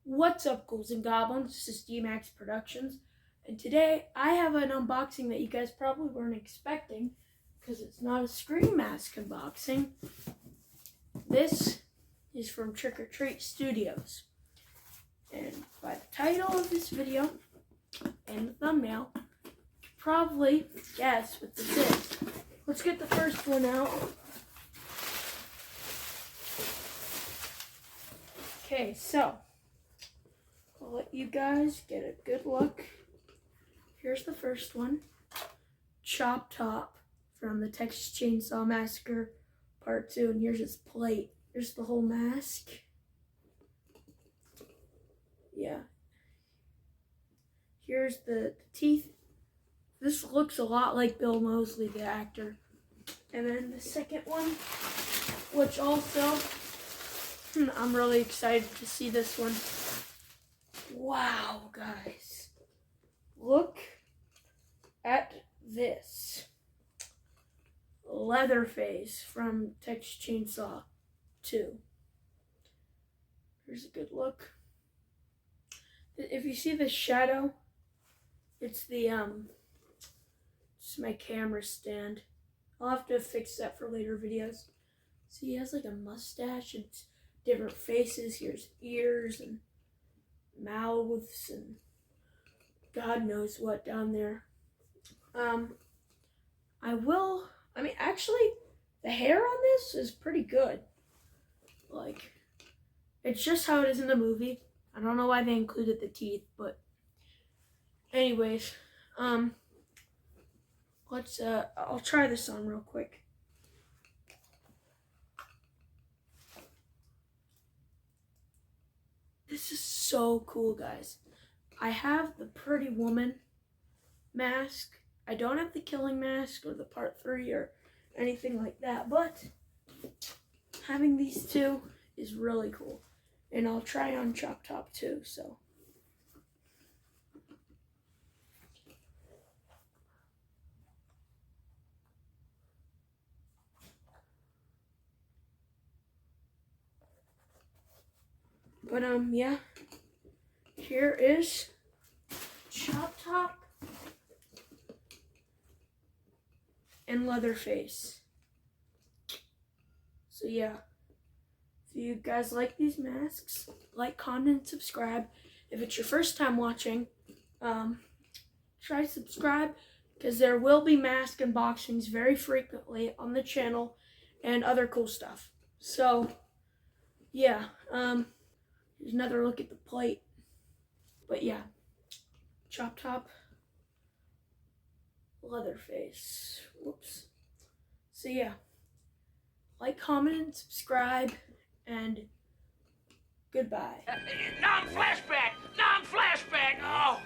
What's up, ghouls and goblins? This is D-Max Productions, and today I have an unboxing that you guys probably weren't expecting because it's not a Scream Mask unboxing. This is from Trick or Treat Studios, and by the title of this video and the thumbnail, you can probably guess what this is. Let's get the first one out. Okay, so I'll let you guys get a good look. Here's the first one. Choptop from the Texas Chainsaw Massacre Part 2. And here's his plate. Here's the whole mask. Yeah. Here's the teeth. This looks a lot like Bill Moseley, the actor. And then the second one, which also, I'm really excited to see this one. Wow, guys. Look at this. Leatherface from Texas Chainsaw 2. Here's a good look. If you see the shadow, it's the it's my camera stand. I'll have to fix that for later videos. See, he has like a mustache and different faces. Here's ears and mouths and God knows what down there. Actually, the hair on this is pretty good. Like, it's just how it is in the movie. I don't know why they included the teeth, but anyways, I'll try this on real quick. This is so cool, guys. I have the Pretty Woman mask. I don't have the Killing mask or the Part 3 or anything like that, but having these two is really cool. And I'll try on Choptop too, so. But yeah, here is Choptop and Leatherface. So yeah, if you guys like these masks, like, comment, and subscribe. If it's your first time watching, try to subscribe because there will be mask unboxings very frequently on the channel and other cool stuff. So yeah, here's another look at the plate. But yeah, Choptop, Leatherface. Whoops. So yeah, like, comment, and subscribe, and goodbye. Non-flashback! Non-flashback! Oh!